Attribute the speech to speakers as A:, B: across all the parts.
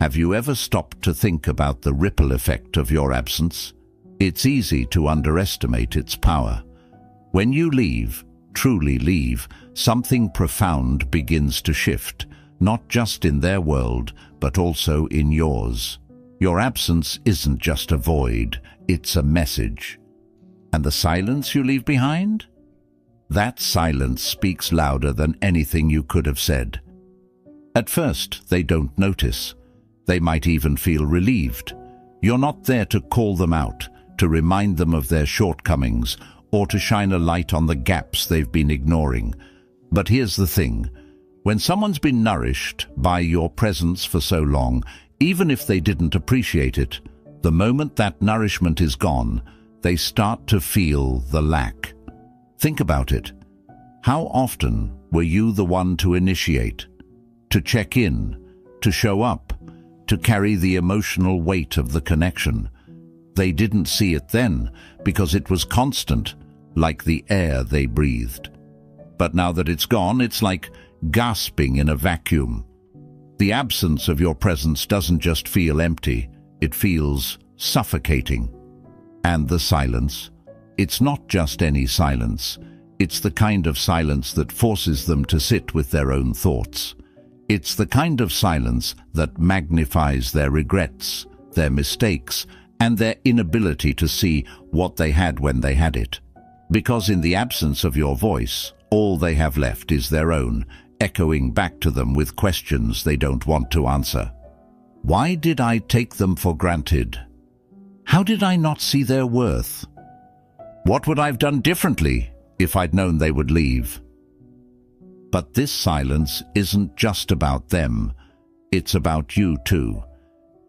A: Have you ever stopped to think about the ripple effect of your absence? It's easy to underestimate its power. When you leave, truly leave, something profound begins to shift, not just in their world, but also in yours. Your absence isn't just a void, it's a message. And the silence you leave behind? That silence speaks louder than anything you could have said. At first, they don't notice. They might even feel relieved. You're not there to call them out, to remind them of their shortcomings, or to shine a light on the gaps they've been ignoring. But here's the thing. When someone's been nourished by your presence for so long, even if they didn't appreciate it, the moment that nourishment is gone, they start to feel the lack. Think about it. How often were you the one to initiate, to check in, to show up, to carry the emotional weight of the connection? They didn't see it then because it was constant, like the air they breathed. But now that it's gone, it's like gasping in a vacuum. The absence of your presence doesn't just feel empty, it feels suffocating. And the silence? It's not just any silence. It's the kind of silence that forces them to sit with their own thoughts. It's the kind of silence that magnifies their regrets, their mistakes, and their inability to see what they had when they had it. Because in the absence of your voice, all they have left is their own, echoing back to them with questions they don't want to answer. Why did I take them for granted? How did I not see their worth? What would I have done differently if I'd known they would leave? But this silence isn't just about them. It's about you too.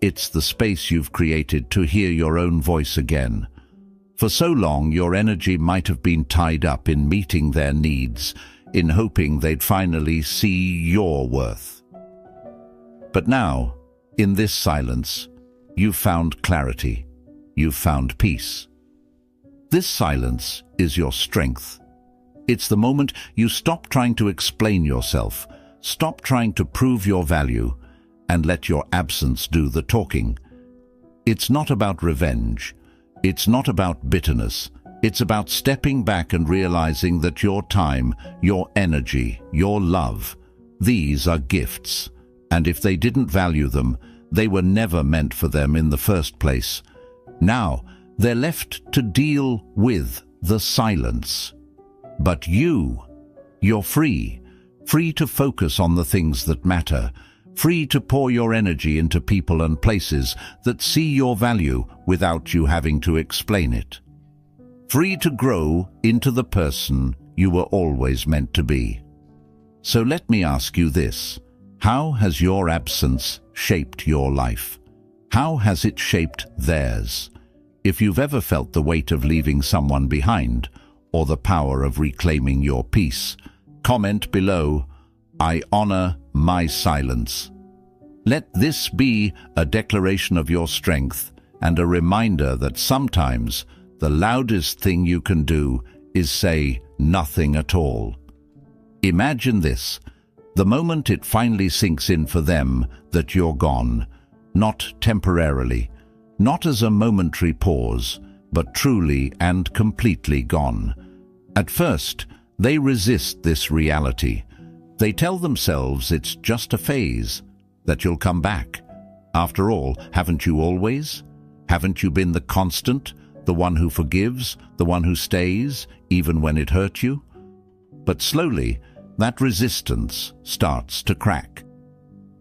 A: It's the space you've created to hear your own voice again. For so long, your energy might have been tied up in meeting their needs, in hoping they'd finally see your worth. But now, in this silence, you've found clarity. You've found peace. This silence is your strength. It's the moment you stop trying to explain yourself, stop trying to prove your value, and let your absence do the talking. It's not about revenge. It's not about bitterness. It's about stepping back and realizing that your time, your energy, your love, these are gifts. And if they didn't value them, they were never meant for them in the first place. Now, they're left to deal with the silence. But you're free. Free to focus on the things that matter. Free to pour your energy into people and places that see your value without you having to explain it. Free to grow into the person you were always meant to be. So let me ask you this. How has your absence shaped your life? How has it shaped theirs? If you've ever felt the weight of leaving someone behind, or the power of reclaiming your peace, comment below. I honor my silence. Let this be a declaration of your strength and a reminder that sometimes the loudest thing you can do is say nothing at all. Imagine this, the moment it finally sinks in for them that you're gone, not temporarily, not as a momentary pause, but truly and completely gone. At first, they resist this reality. They tell themselves it's just a phase, that you'll come back. After all, haven't you always? Haven't you been the constant, the one who forgives, the one who stays, even when it hurt you? But slowly, that resistance starts to crack.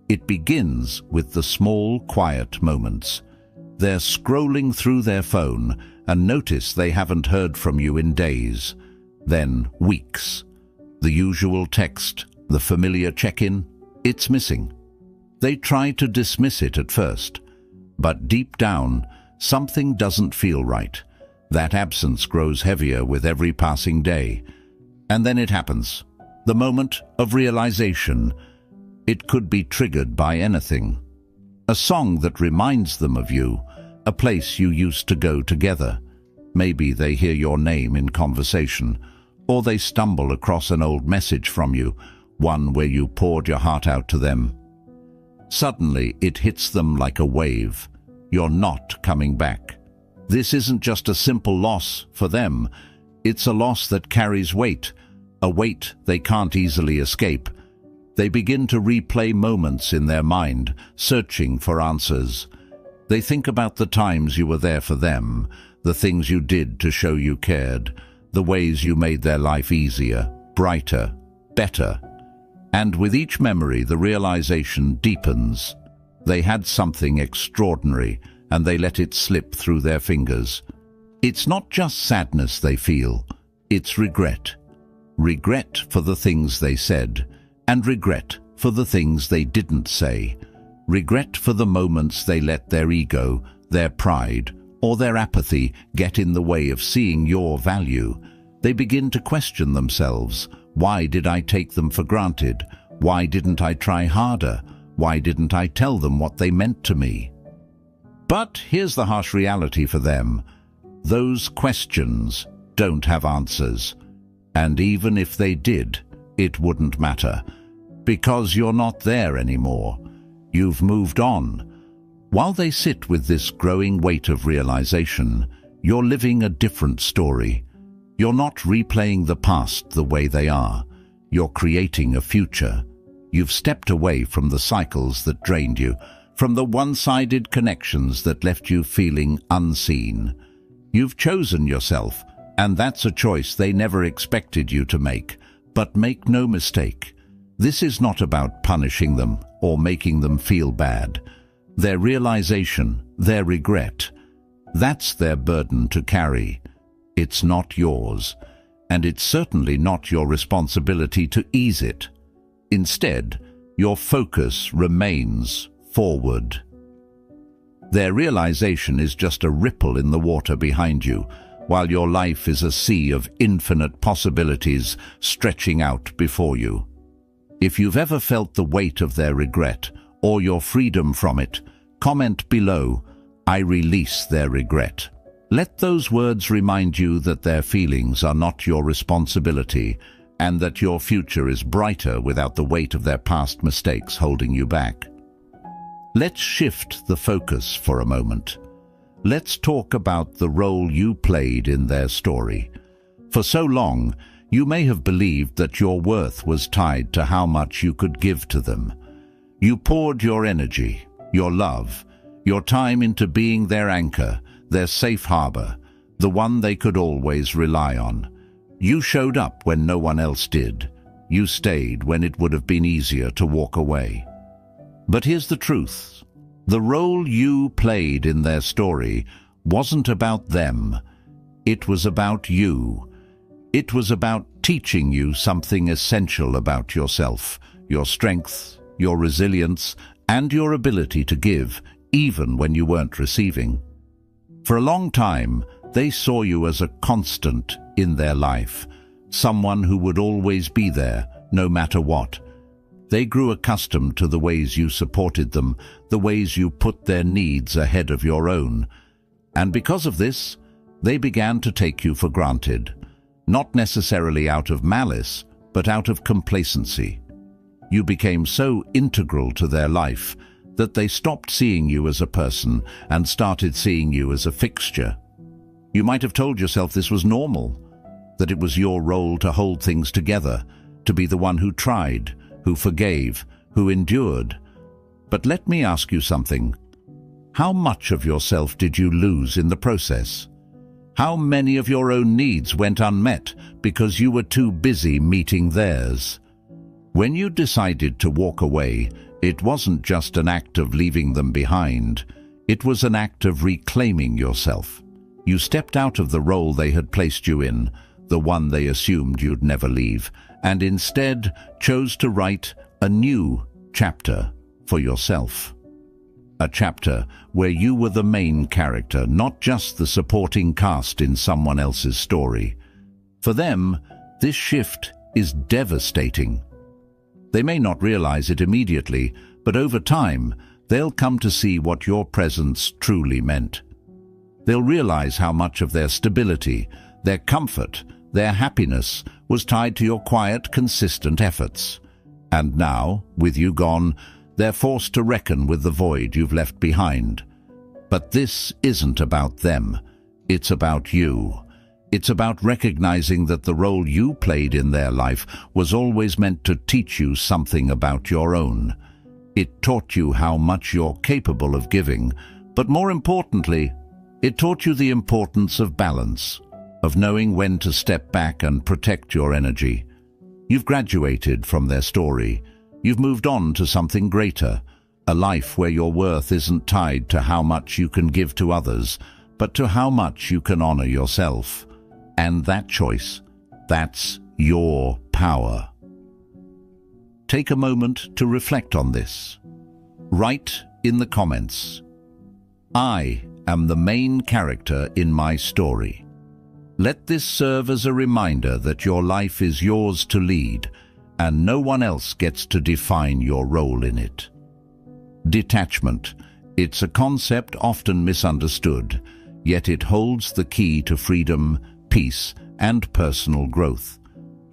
A: It begins with the small, quiet moments. They're scrolling through their phone and notice they haven't heard from you in days, then weeks. The usual text, the familiar check-in, it's missing. They try to dismiss it at first, but deep down, something doesn't feel right. That absence grows heavier with every passing day. And then it happens. The moment of realization. It could be triggered by anything. A song that reminds them of you, a place you used to go together. Maybe they hear your name in conversation, or they stumble across an old message from you, one where you poured your heart out to them. Suddenly, it hits them like a wave. You're not coming back. This isn't just a simple loss for them. It's a loss that carries weight, a weight they can't easily escape. They begin to replay moments in their mind, searching for answers. They think about the times you were there for them, the things you did to show you cared, the ways you made their life easier, brighter, better. And with each memory, the realization deepens. They had something extraordinary, and they let it slip through their fingers. It's not just sadness they feel, it's regret. Regret for the things they said, and regret for the things they didn't say. Regret for the moments they let their ego, their pride, or their apathy get in the way of seeing your value. They begin to question themselves. Why did I take them for granted? Why didn't I try harder? Why didn't I tell them what they meant to me? But here's the harsh reality for them. Those questions don't have answers. And even if they did, it wouldn't matter. Because you're not there anymore. You've moved on. While they sit with this growing weight of realization, you're living a different story. You're not replaying the past the way they are. You're creating a future. You've stepped away from the cycles that drained you, from the one-sided connections that left you feeling unseen. You've chosen yourself, and that's a choice they never expected you to make. But make no mistake, this is not about punishing them or making them feel bad. Their realization, their regret, that's their burden to carry. It's not yours, and it's certainly not your responsibility to ease it. Instead, your focus remains forward. Their realization is just a ripple in the water behind you, while your life is a sea of infinite possibilities stretching out before you. If you've ever felt the weight of their regret, or your freedom from it, comment below, "I release their regret." Let those words remind you that their feelings are not your responsibility, and that your future is brighter without the weight of their past mistakes holding you back. Let's shift the focus for a moment. Let's talk about the role you played in their story. For so long, you may have believed that your worth was tied to how much you could give to them. You poured your energy, your love, your time into being their anchor, their safe harbor, the one they could always rely on. You showed up when no one else did. You stayed when it would have been easier to walk away. But here's the truth. The role you played in their story wasn't about them. It was about you. It was about teaching you something essential about yourself, your strength, your resilience, and your ability to give, even when you weren't receiving. For a long time, they saw you as a constant in their life, someone who would always be there, no matter what. They grew accustomed to the ways you supported them, the ways you put their needs ahead of your own. And because of this, they began to take you for granted, not necessarily out of malice, but out of complacency. You became so integral to their life that they stopped seeing you as a person and started seeing you as a fixture. You might have told yourself this was normal, that it was your role to hold things together, to be the one who tried, who forgave, who endured. But let me ask you something. How much of yourself did you lose in the process? How many of your own needs went unmet because you were too busy meeting theirs? When you decided to walk away, it wasn't just an act of leaving them behind. It was an act of reclaiming yourself. You stepped out of the role they had placed you in, the one they assumed you'd never leave, and instead chose to write a new chapter for yourself. A chapter where you were the main character, not just the supporting cast in someone else's story. For them, this shift is devastating. They may not realize it immediately, but over time, they'll come to see what your presence truly meant. They'll realize how much of their stability, their comfort, their happiness was tied to your quiet, consistent efforts. And now, with you gone, They're forced to reckon with the void you've left behind. But this isn't about them. It's about you. It's about recognizing that the role you played in their life was always meant to teach you something about your own. It taught you how much you're capable of giving, but more importantly, it taught you the importance of balance, of knowing when to step back and protect your energy. You've graduated from their story. You've moved on to something greater, a life where your worth isn't tied to how much you can give to others, but to how much you can honor yourself. And that choice, that's your power. Take a moment to reflect on this. Write in the comments, "I am the main character in my story." Let this serve as a reminder that your life is yours to lead, and no one else gets to define your role in it. Detachment. It's a concept often misunderstood, yet it holds the key to freedom, peace, and personal growth.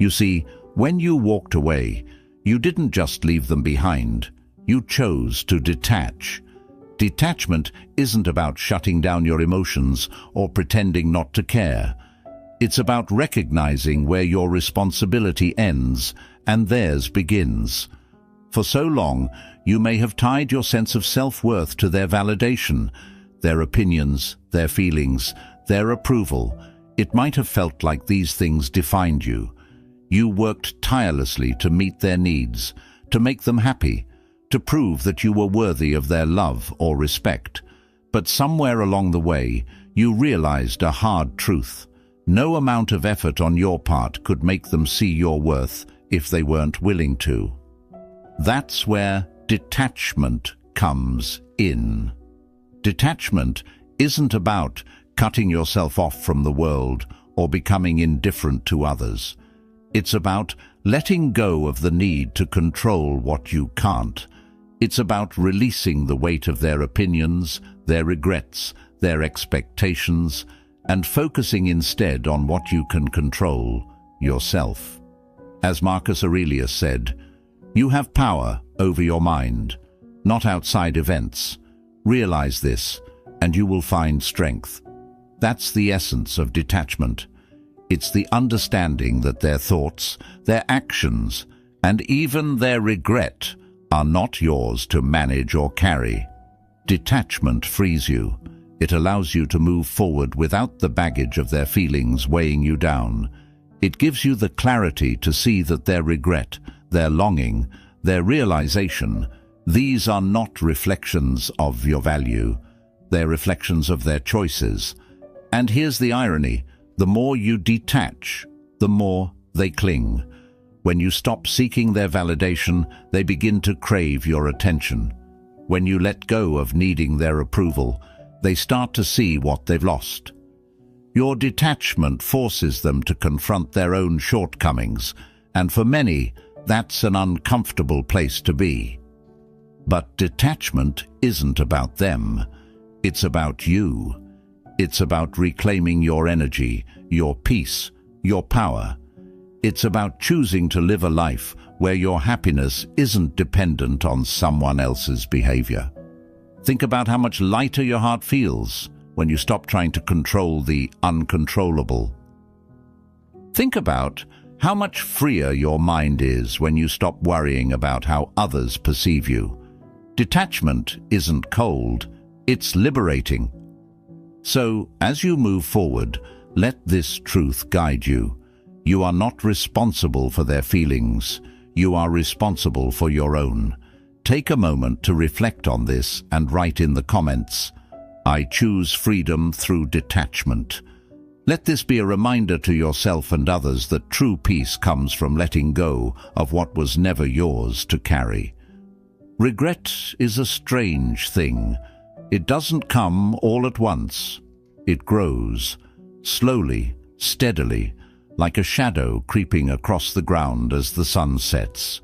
A: You see, when you walked away, you didn't just leave them behind. You chose to detach. Detachment isn't about shutting down your emotions or pretending not to care. It's about recognizing where your responsibility ends and theirs begins. For so long, you may have tied your sense of self-worth to their validation, their opinions, their feelings, their approval. It might have felt like these things defined you. You worked tirelessly to meet their needs, to make them happy, to prove that you were worthy of their love or respect. But somewhere along the way, you realized a hard truth. No amount of effort on your part could make them see your worth if they weren't willing to. That's where detachment comes in. Detachment isn't about cutting yourself off from the world or becoming indifferent to others. It's about letting go of the need to control what you can't. It's about releasing the weight of their opinions, their regrets, their expectations, and focusing instead on what you can control, yourself. As Marcus Aurelius said, "You have power over your mind, not outside events. Realize this, and you will find strength." That's the essence of detachment. It's the understanding that their thoughts, their actions, and even their regret are not yours to manage or carry. Detachment frees you. It allows you to move forward without the baggage of their feelings weighing you down. It gives you the clarity to see that their regret, their longing, their realization, these are not reflections of your value. They're reflections of their choices. And here's the irony. The more you detach, the more they cling. When you stop seeking their validation, they begin to crave your attention. When you let go of needing their approval, they start to see what they've lost. Your detachment forces them to confront their own shortcomings, and for many, that's an uncomfortable place to be. But detachment isn't about them. It's about you. It's about reclaiming your energy, your peace, your power. It's about choosing to live a life where your happiness isn't dependent on someone else's behavior. Think about how much lighter your heart feels when you stop trying to control the uncontrollable. Think about how much freer your mind is when you stop worrying about how others perceive you. Detachment isn't cold, it's liberating. So, as you move forward, let this truth guide you. You are not responsible for their feelings. You are responsible for your own. Take a moment to reflect on this and write in the comments, "I choose freedom through detachment." Let this be a reminder to yourself and others that true peace comes from letting go of what was never yours to carry. Regret is a strange thing. It doesn't come all at once. It grows, slowly, steadily, like a shadow creeping across the ground as the sun sets.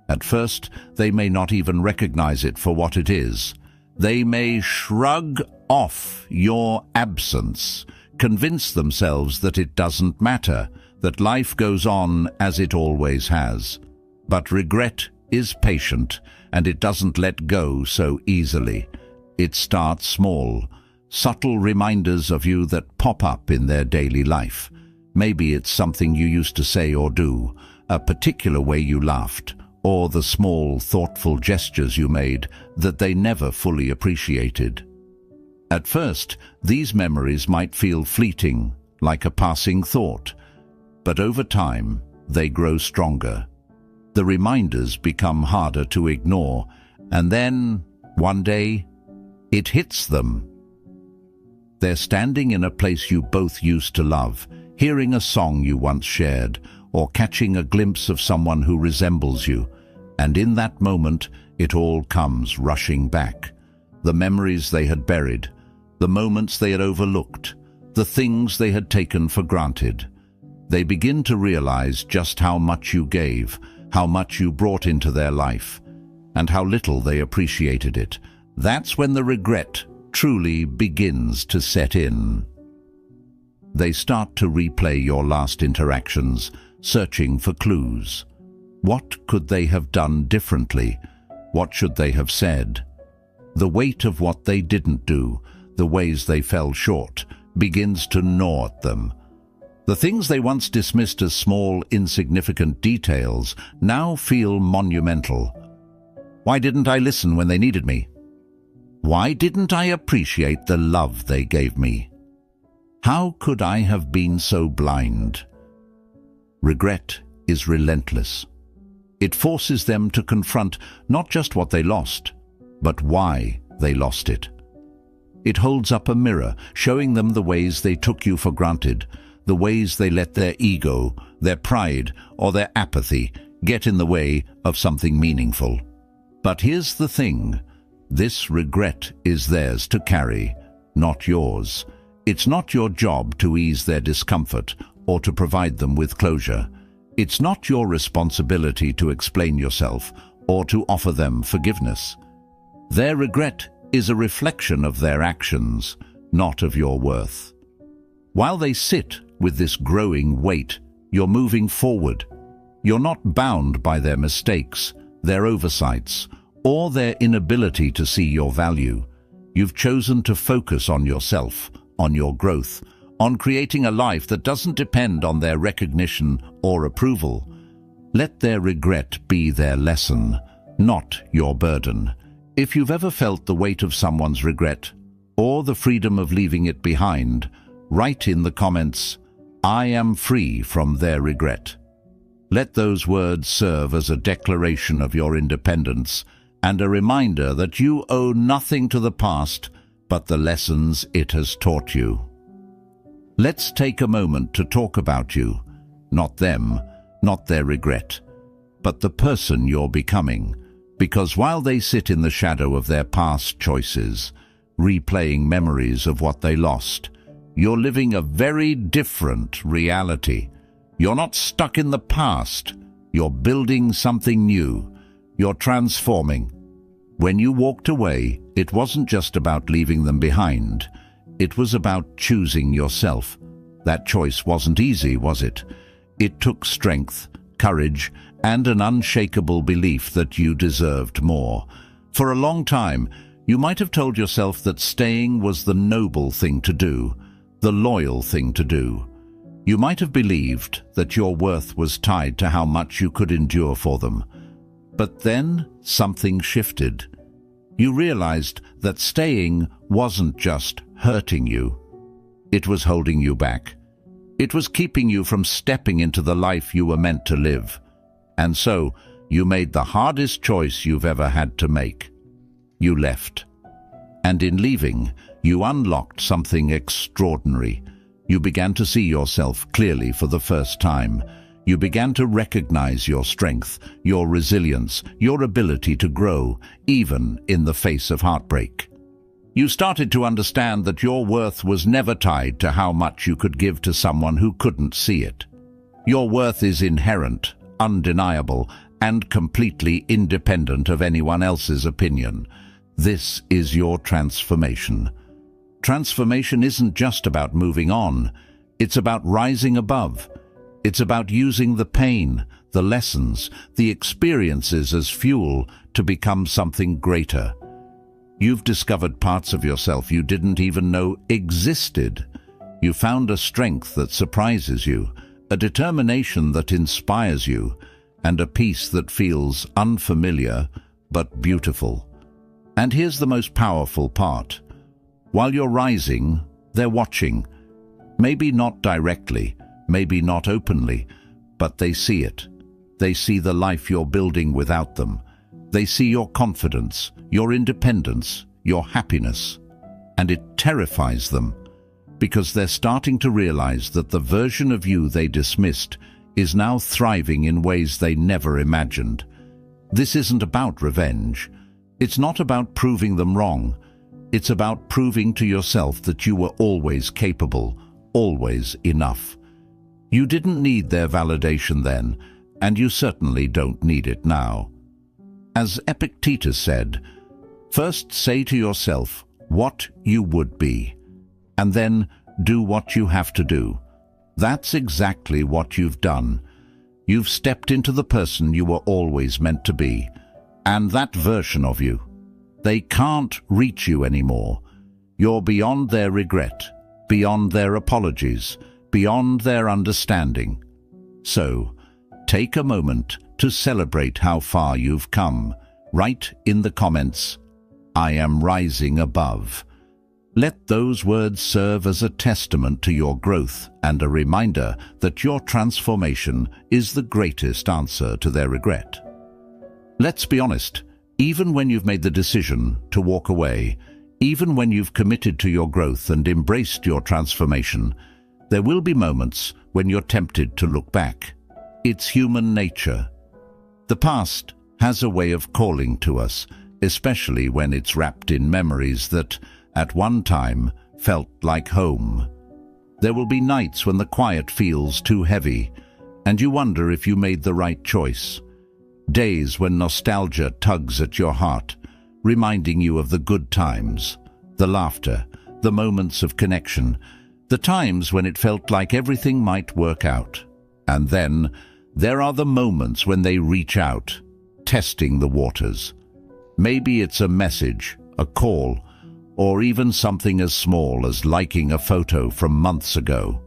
A: At first, they may not even recognize it for what it is. They may shrug off your absence, convince themselves that it doesn't matter, that life goes on as it always has. But regret is patient, and it doesn't let go so easily. It starts small, subtle reminders of you that pop up in their daily life. Maybe it's something you used to say or do, a particular way you laughed, or the small, thoughtful gestures you made that they never fully appreciated. At first, these memories might feel fleeting, like a passing thought, but over time, they grow stronger. The reminders become harder to ignore, and then, one day, it hits them. They're standing in a place you both used to love, hearing a song you once shared, or catching a glimpse of someone who resembles you, and in that moment, it all comes rushing back. The memories they had buried, the moments they had overlooked, the things they had taken for granted. They begin to realize just how much you gave, how much you brought into their life, and how little they appreciated it. That's when the regret truly begins to set in. They start to replay your last interactions, searching for clues. What could they have done differently? What should they have said? The weight of what they didn't do, the ways they fell short, begins to gnaw at them. The things they once dismissed as small, insignificant details now feel monumental. Why didn't I listen when they needed me? Why didn't I appreciate the love they gave me? How could I have been so blind? Regret is relentless. It forces them to confront not just what they lost, but why they lost it. It holds up a mirror, showing them the ways they took you for granted, the ways they let their ego, their pride, or their apathy get in the way of something meaningful. But here's the thing. This regret is theirs to carry, not yours. It's not your job to ease their discomfort or to provide them with closure. It's not your responsibility to explain yourself or to offer them forgiveness. Their regret is a reflection of their actions, not of your worth. While they sit with this growing weight, you're moving forward. You're not bound by their mistakes, their oversights, or their inability to see your value. You've chosen to focus on yourself, on your growth, on creating a life that doesn't depend on their recognition or approval. Let their regret be their lesson, not your burden. If you've ever felt the weight of someone's regret, or the freedom of leaving it behind, write in the comments, "I am free from their regret." Let those words serve as a declaration of your independence and a reminder that you owe nothing to the past but the lessons it has taught you. Let's take a moment to talk about you, not them, not their regret, but the person you're becoming, because while they sit in the shadow of their past choices, replaying memories of what they lost, you're living a very different reality. You're not stuck in the past. You're building something new. You're transforming. When you walked away, it wasn't just about leaving them behind. It was about choosing yourself. That choice wasn't easy, was it? It took strength, courage, and an unshakable belief that you deserved more. For a long time, you might have told yourself that staying was the noble thing to do, the loyal thing to do. You might have believed that your worth was tied to how much you could endure for them. But then something shifted. You realized that staying wasn't just hurting you. It was holding you back. It was keeping you from stepping into the life you were meant to live. And so, you made the hardest choice you've ever had to make. You left. And in leaving, you unlocked something extraordinary. You began to see yourself clearly for the first time. You began to recognize your strength, your resilience, your ability to grow, even in the face of heartbreak. You started to understand that your worth was never tied to how much you could give to someone who couldn't see it. Your worth is inherent, undeniable, and completely independent of anyone else's opinion. This is your transformation. Transformation isn't just about moving on. It's about rising above. It's about using the pain, the lessons, the experiences as fuel to become something greater. You've discovered parts of yourself you didn't even know existed. You found a strength that surprises you, a determination that inspires you, and a peace that feels unfamiliar but beautiful. And here's the most powerful part. While you're rising, they're watching. Maybe not directly, maybe not openly, but they see it. They see the life you're building without them. They see your confidence, your independence, your happiness. And it terrifies them, because they're starting to realize that the version of you they dismissed is now thriving in ways they never imagined. This isn't about revenge. It's not about proving them wrong. It's about proving to yourself that you were always capable, always enough. You didn't need their validation then, and you certainly don't need it now. As Epictetus said, first say to yourself what you would be, and then do what you have to do. That's exactly what you've done. You've stepped into the person you were always meant to be, and that version of you. They can't reach you anymore. You're beyond their regret, beyond their apologies, beyond their understanding. So, take a moment to celebrate how far you've come. Write in the comments, "I am rising above." Let those words serve as a testament to your growth and a reminder that your transformation is the greatest answer to their regret. Let's be honest, even when you've made the decision to walk away, even when you've committed to your growth and embraced your transformation, there will be moments when you're tempted to look back. It's human nature. The past has a way of calling to us, especially when it's wrapped in memories that, at one time, felt like home. There will be nights when the quiet feels too heavy, and you wonder if you made the right choice. Days when nostalgia tugs at your heart, reminding you of the good times, the laughter, the moments of connection, the times when it felt like everything might work out. And then, there are the moments when they reach out, testing the waters. Maybe it's a message, a call, or even something as small as liking a photo from months ago.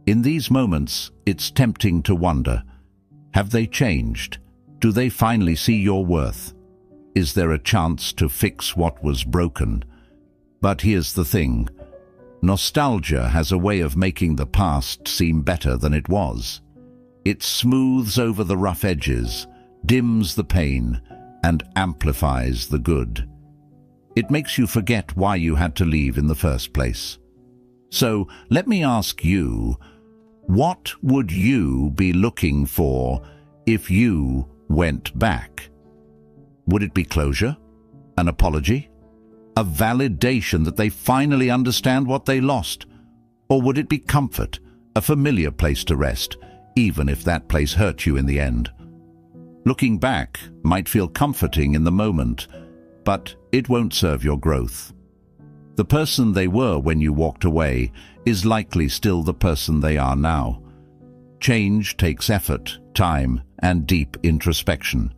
A: In these moments, it's tempting to wonder, have they changed? Do they finally see your worth? Is there a chance to fix what was broken? But here's the thing. Nostalgia has a way of making the past seem better than it was. It smooths over the rough edges, dims the pain, and amplifies the good. It makes you forget why you had to leave in the first place. So let me ask you, what would you be looking for if you went back? Would it be closure? An apology? A validation that they finally understand what they lost? Or would it be comfort, a familiar place to rest, even if that place hurt you in the end? Looking back might feel comforting in the moment, but it won't serve your growth. The person they were when you walked away is likely still the person they are now. Change takes effort, time, and deep introspection.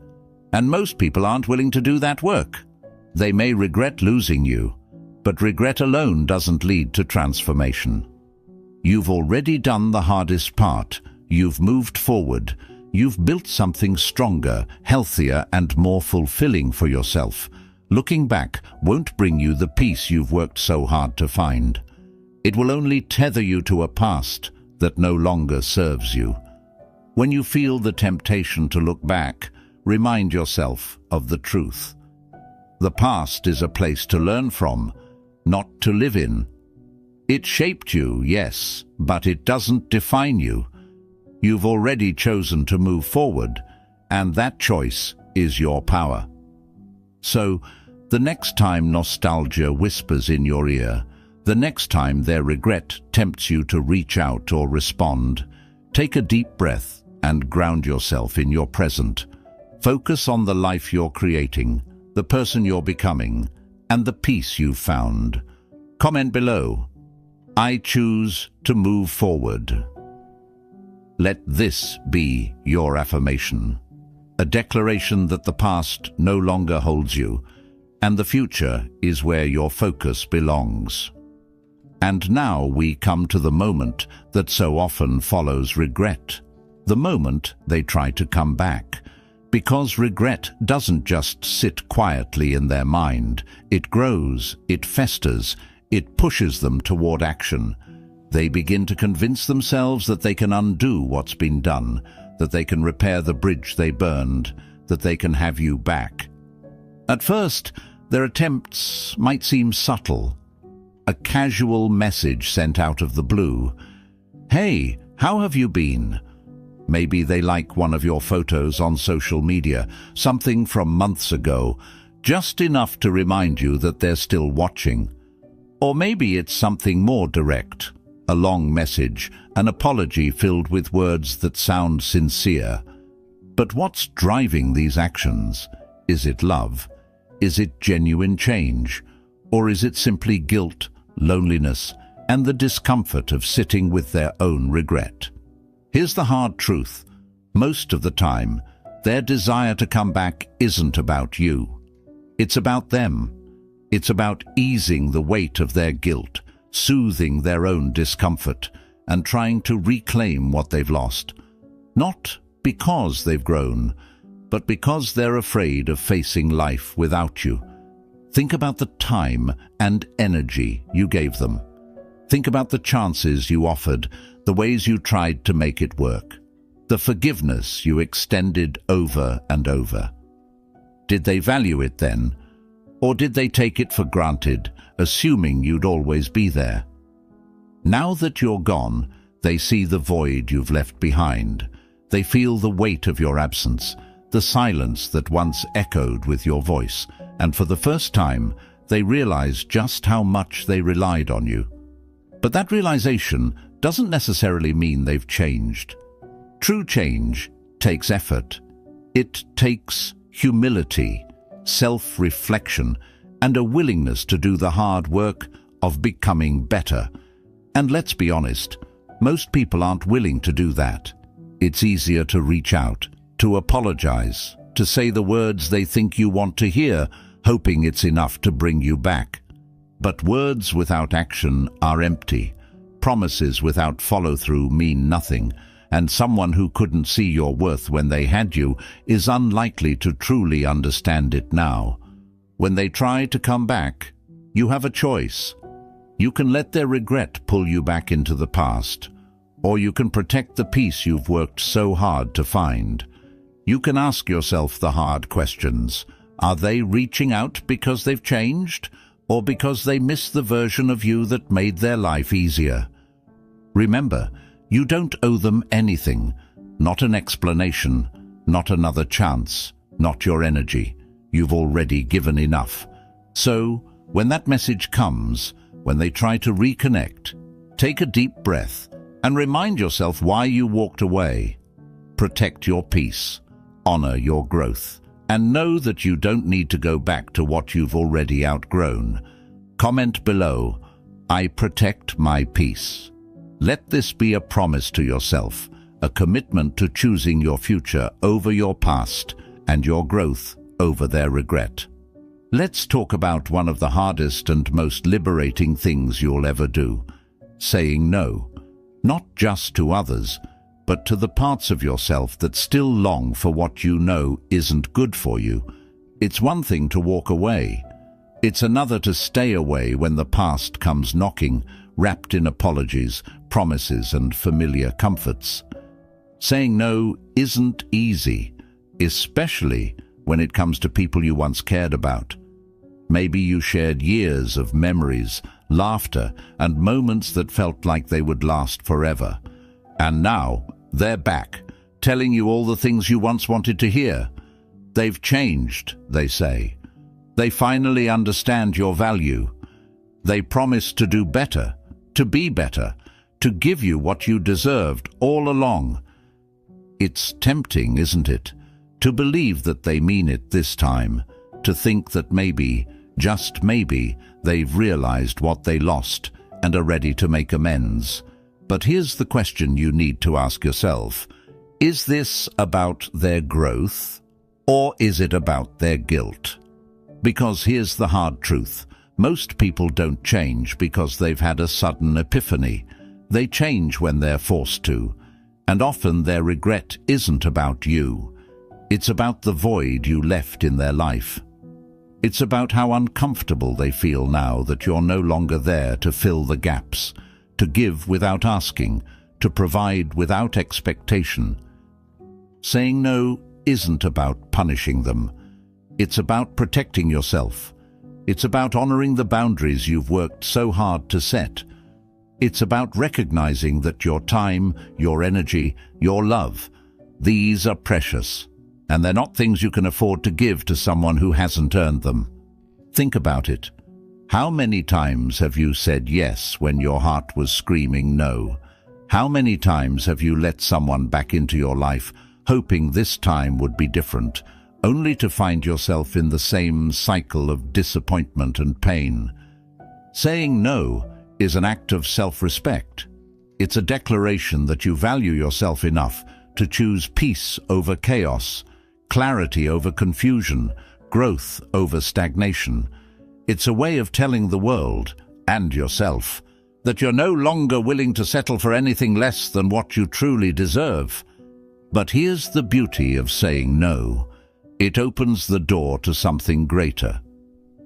A: And most people aren't willing to do that work. They may regret losing you, but regret alone doesn't lead to transformation. You've already done the hardest part. You've moved forward. You've built something stronger, healthier, and more fulfilling for yourself. Looking back won't bring you the peace you've worked so hard to find. It will only tether you to a past that no longer serves you. When you feel the temptation to look back, remind yourself of the truth. The past is a place to learn from, not to live in. It shaped you, yes, but it doesn't define you. You've already chosen to move forward, and that choice is your power. So, the next time nostalgia whispers in your ear, the next time their regret tempts you to reach out or respond, take a deep breath and ground yourself in your present. Focus on the life you're creating, the person you're becoming, and the peace you've found. Comment below, "I choose to move forward." Let this be your affirmation, a declaration that the past no longer holds you, and the future is where your focus belongs. And now we come to the moment that so often follows regret, the moment they try to come back. Because regret doesn't just sit quietly in their mind, it grows, it festers, it pushes them toward action. They begin to convince themselves that they can undo what's been done, that they can repair the bridge they burned, that they can have you back. At first, their attempts might seem subtle. A casual message sent out of the blue. "Hey, how have you been?" Maybe they like one of your photos on social media, something from months ago, just enough to remind you that they're still watching. Or maybe it's something more direct, a long message, an apology filled with words that sound sincere. But what's driving these actions? Is it love? Is it genuine change? Or is it simply guilt, loneliness, and the discomfort of sitting with their own regret? Here's the hard truth. Most of the time, their desire to come back isn't about you. It's about them. It's about easing the weight of their guilt, soothing their own discomfort, and trying to reclaim what they've lost. Not because they've grown, but because they're afraid of facing life without you. Think about the time and energy you gave them. Think about the chances you offered, the ways you tried to make it work, the forgiveness you extended over and over. Did they value it then? Or did they take it for granted, assuming you'd always be there? Now that you're gone, they see the void you've left behind. They feel the weight of your absence, the silence that once echoed with your voice, and for the first time, they realize just how much they relied on you. But that realization doesn't necessarily mean they've changed. True change takes effort. It takes humility, self-reflection, and a willingness to do the hard work of becoming better. And let's be honest, most people aren't willing to do that. It's easier to reach out, to apologize, to say the words they think you want to hear, hoping it's enough to bring you back. But words without action are empty. Promises without follow-through mean nothing, and someone who couldn't see your worth when they had you is unlikely to truly understand it now. When they try to come back, you have a choice. You can let their regret pull you back into the past, or you can protect the peace you've worked so hard to find. You can ask yourself the hard questions. Are they reaching out because they've changed, or because they miss the version of you that made their life easier? Remember, you don't owe them anything, not an explanation, not another chance, not your energy. You've already given enough. So, when that message comes, when they try to reconnect, take a deep breath and remind yourself why you walked away. Protect your peace, honor your growth, and know that you don't need to go back to what you've already outgrown. Comment below, "I protect my peace." Let this be a promise to yourself, a commitment to choosing your future over your past and your growth over their regret. Let's talk about one of the hardest and most liberating things you'll ever do: saying no. Not just to others, but to the parts of yourself that still long for what you know isn't good for you. It's one thing to walk away. It's another to stay away when the past comes knocking, wrapped in apologies, promises, and familiar comforts. Saying no isn't easy, especially when it comes to people you once cared about. Maybe you shared years of memories, laughter, and moments that felt like they would last forever. And now they're back, telling you all the things you once wanted to hear. They've changed, they say. They finally understand your value. They promise to do better, to be better, to give you what you deserved all along. It's tempting, isn't it, to believe that they mean it this time, to think that maybe, just maybe, they've realized what they lost and are ready to make amends. But here's the question you need to ask yourself. Is this about their growth, or is it about their guilt? Because here's the hard truth. Most people don't change because they've had a sudden epiphany. They change when they're forced to. And often their regret isn't about you. It's about the void you left in their life. It's about how uncomfortable they feel now that you're no longer there to fill the gaps, to give without asking, to provide without expectation. Saying no isn't about punishing them. It's about protecting yourself. It's about honoring the boundaries you've worked so hard to set. It's about recognizing that your time, your energy, your love, these are precious, and they're not things you can afford to give to someone who hasn't earned them. Think about it. How many times have you said yes when your heart was screaming no? How many times have you let someone back into your life, hoping this time would be different, only to find yourself in the same cycle of disappointment and pain? Saying no is an act of self-respect. It's a declaration that you value yourself enough to choose peace over chaos, clarity over confusion, growth over stagnation. It's a way of telling the world, and yourself, that you're no longer willing to settle for anything less than what you truly deserve. But here's the beauty of saying no. It opens the door to something greater.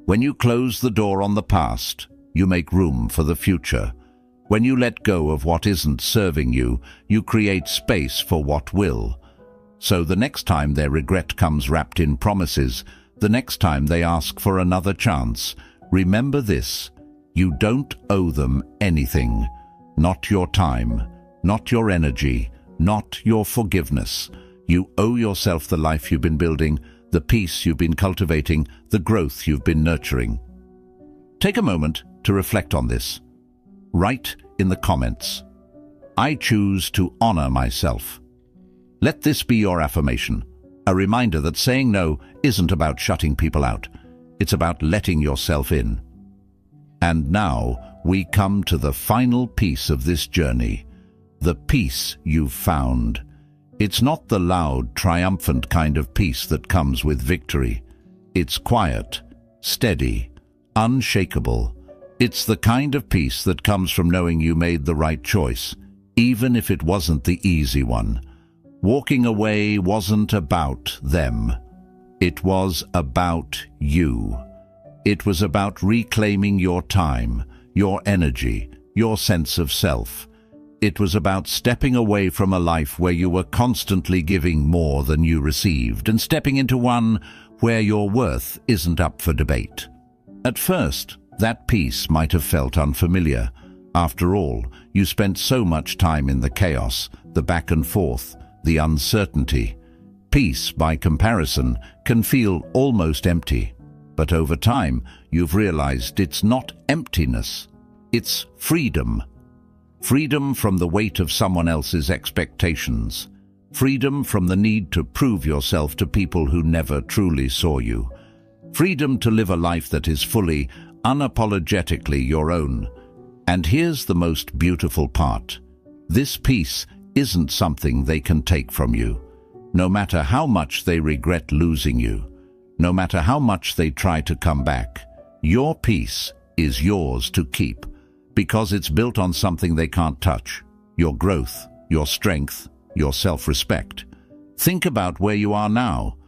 A: When you close the door on the past, you make room for the future. When you let go of what isn't serving you, you create space for what will. So the next time their regret comes wrapped in promises, the next time they ask for another chance, remember this: you don't owe them anything. Not your time, not your energy, not your forgiveness. You owe yourself the life you've been building, the peace you've been cultivating, the growth you've been nurturing. Take a moment to reflect on this. Write in the comments, "I choose to honor myself." Let this be your affirmation, a reminder that saying no isn't about shutting people out. It's about letting yourself in. And now we come to the final piece of this journey, the peace you've found. It's not the loud, triumphant kind of peace that comes with victory. It's quiet, steady, unshakable. It's the kind of peace that comes from knowing you made the right choice, even if it wasn't the easy one. Walking away wasn't about them. It was about you. It was about reclaiming your time, your energy, your sense of self. It was about stepping away from a life where you were constantly giving more than you received and stepping into one where your worth isn't up for debate. At first, that peace might have felt unfamiliar. After all, you spent so much time in the chaos, the back and forth, the uncertainty. Peace, by comparison, can feel almost empty. But over time, you've realized it's not emptiness, it's freedom. Freedom from the weight of someone else's expectations. Freedom from the need to prove yourself to people who never truly saw you. Freedom to live a life that is fully, unapologetically your own. And here's the most beautiful part. This peace isn't something they can take from you. No matter how much they regret losing you, no matter how much they try to come back, your peace is yours to keep, because it's built on something they can't touch: your growth, your strength, your self-respect. Think about where you are now.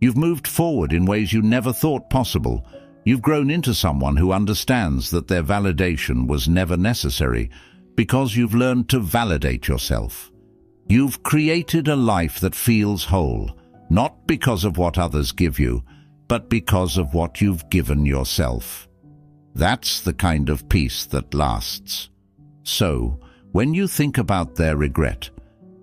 A: You've moved forward in ways you never thought possible. You've grown into someone who understands that their validation was never necessary, because you've learned to validate yourself. You've created a life that feels whole, not because of what others give you, but because of what you've given yourself. That's the kind of peace that lasts. So, when you think about their regret,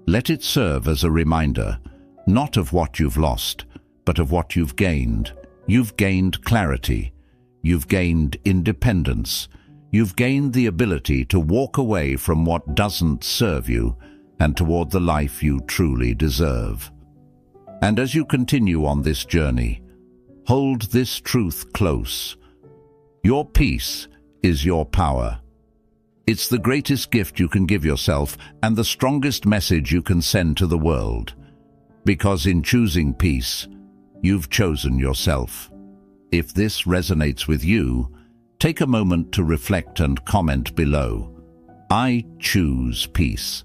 A: let it serve as a reminder, not of what you've lost, but of what you've gained. You've gained clarity. You've gained independence. You've gained the ability to walk away from what doesn't serve you and toward the life you truly deserve. And as you continue on this journey, hold this truth close. Your peace is your power. It's the greatest gift you can give yourself and the strongest message you can send to the world. Because in choosing peace, you've chosen yourself. If this resonates with you, take a moment to reflect and comment below. I choose peace.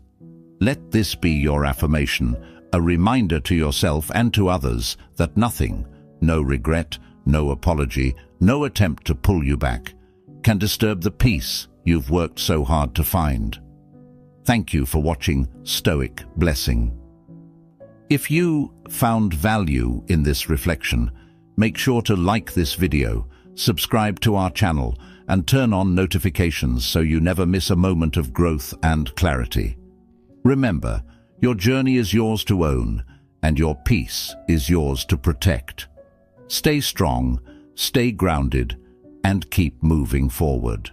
A: Let this be your affirmation, a reminder to yourself and to others that nothing, no regret, no apology, no attempt to pull you back, can disturb the peace you've worked so hard to find. Thank you for watching Stoic Blessing. If you found value in this reflection, make sure to like this video, subscribe to our channel, and turn on notifications so you never miss a moment of growth and clarity. Remember, your journey is yours to own, and your peace is yours to protect. Stay strong, stay grounded, and keep moving forward.